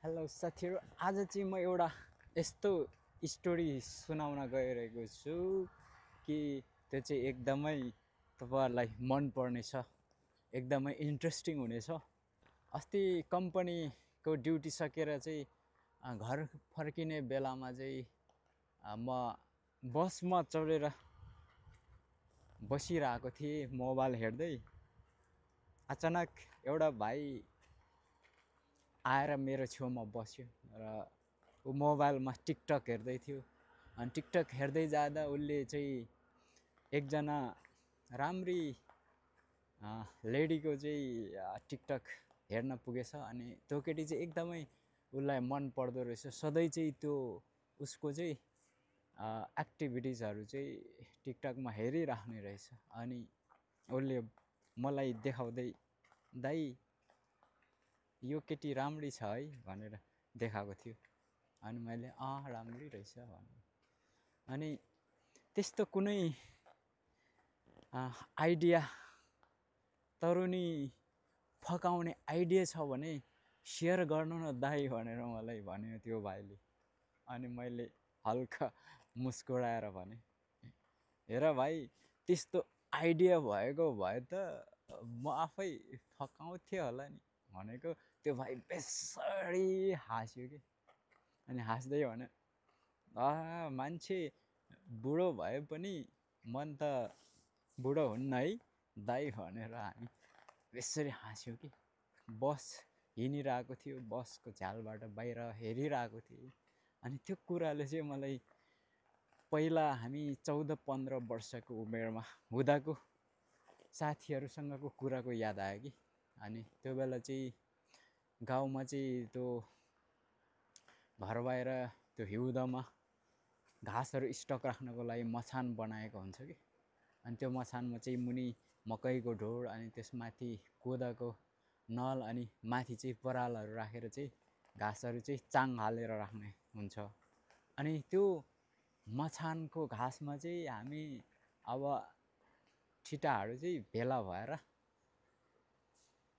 Hello साथीहरू, आज चाहिँ म एउटा यस्तो स्टोरी सुनाउन गइरहेको छु कि त्यो चाहिँ एकदमै तपाईँहरूलाई मनपर्नेछ, एकदमै इन्ट्रेस्टिङ हुनेछ। अस्ति कम्पनीको ड्युटी सकेर चाहिँ घर फर्किने बेलामा चाहिँ म बसमा चढेर बसिरहेको थिएँ मोबाइल हेर्दै। अचानक एउटा भाइ आएर मेरो छेउमा बस्यो र ऊ मोबाइलमा टिकटक हेर्दै थियो। अनि टिकटक हेर्दै जाँदा उसले चाहिँ एकजना राम्री लेडीको चाहिँ टिकटक हेर्न पुगेछ। अनि त्यो केटी चाहिँ एकदमै उसलाई मन पर्दो रहेछ। सधैँ चाहिँ त्यो उसको चाहिँ एक्टिभिटिजहरू चाहिँ टिकटकमा हेरिराख्ने रहेछ। अनि उसले मलाई देखाउँदै, दाइ यो केटी राम्री छ है भनेर देखाएको थियो। अनि मैले राम्री रहेछ भने। अनि त्यस्तो कुनै आइडिया, तरुनी फकाउने आइडिया छ भने सेयर गर्नु न दाइ भनेर मलाई भन्यो त्यो भाइले। अनि मैले हल्का मुस्कुराएर भने, हेर भाइ, त्यस्तो आइडिया भएको भए त म आफै फकाउँथेँ होला नि भनेको। त्यो भाइ बेसरी हाँस्यो कि। अनि हाँस्दै भन्यो, मान्छे बुढो भए पनि मन त बुढो हुन्न है दाइ भनेर हामी बेसरी हाँस्यो कि। बस हिँडिरहेको थियो, बसको झ्यालबाट बाहिर हेरिरहेको थिएँ। अनि त्यो कुराले चाहिँ मलाई पहिला हामी 14-15 वर्षको उमेरमा हुँदाको साथीहरूसँगको कुराको याद आयो कि। अनि त्यो बेला चाहिँ गाउँमा चाहिँ त्यो घर बाहिर त्यो हिउँदमा घाँसहरू स्टक राख्नको लागि मचान बनाएको हुन्छ कि। अनि त्यो मचानमा चाहिँ मुनि मकैको ढोड, अनि त्यसमाथि कोदाको नल, अनि माथि चाहिँ परालहरू राखेर चाहिँ घाँसहरू चाहिँ चाङ हालेर राख्ने हुन्छ। अनि त्यो मचानको घाँसमा चाहिँ हामी अब ठिटाहरू चाहिँ भेला भएर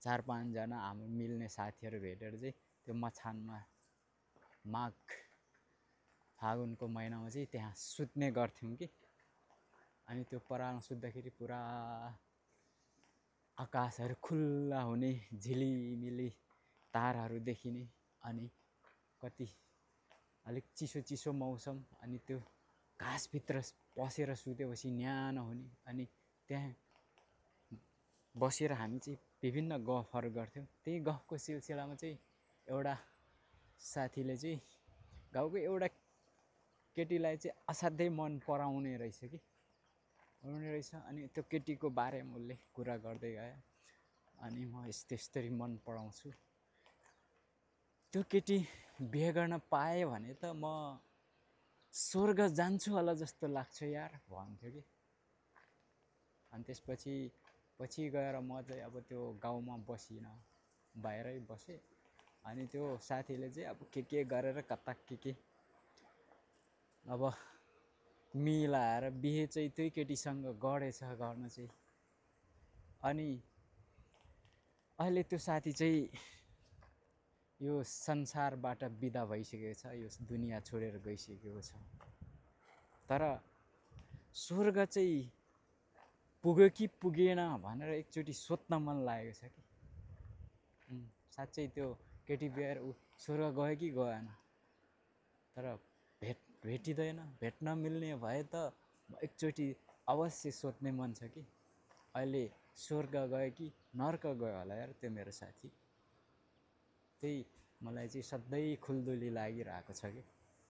4-5 जना हाम्रो मिल्ने साथीहरू भेटेर चाहिँ त्यो मचानमा माघ फागुनको महिनामा चाहिँ त्यहाँ सुत्ने गर्थ्यौँ कि। अनि त्यो परालमा सुत्दाखेरि पुरा आकाशहरू खुल्ला हुने, झिलिमिली ताराहरू देखिने, अनि कति अलिक चिसो चिसो मौसम, अनि त्यो घाँसभित्र पसेर सुतेपछि न्यानो हुने। अनि त्यहाँ बसेर हामी चाहिँ विभिन्न गफहरू गर्थ्यौँ। त्यही गफको सिलसिलामा चाहिँ एउटा साथीले चाहिँ गाउँको एउटा केटीलाई चाहिँ असाध्यै मन पराउने रहेछ कि। अनि त्यो केटीको बारेमा उसले कुरा गर्दै गयो। अनि म यस्तरी मन पराउँछु, त्यो केटी बिहे गर्न पाएँ भने त म स्वर्ग जान्छु होला जस्तो लाग्छ यार भन्थ्यो कि। अनि पछि गएर म चाहिँ अब त्यो गाउँमा बसिनँ, बाहिरै बसेँ। अनि त्यो साथीले चाहिँ अब के गरेर कता के अब मिलाएर बिहे चाहिँ त्यही केटीसँग गरेछ गर्न चाहिँ। अनि अहिले त्यो साथी चाहिँ यो संसारबाट बिदा भइसकेको छ, यो दुनियाँ छोडेर गइसकेको छ। तर स्वर्ग चाहिँ पुग्यो कि पुगेन भनेर एकचोटि सोध्न मन लागेको छ कि। साँच्चै त्यो केटी बिहेर ऊ स्वर्ग गयो कि गएन, तर भेटिँदैन। भेट्न मिल्ने भए त एकचोटि अवश्य सोध्ने मन छ कि अहिले स्वर्ग गयो कि नर्क गयो होला यार त्यो मेरो साथी। त्यही मलाई चाहिँ सधैँ खुल्दुली लागिरहेको छ कि।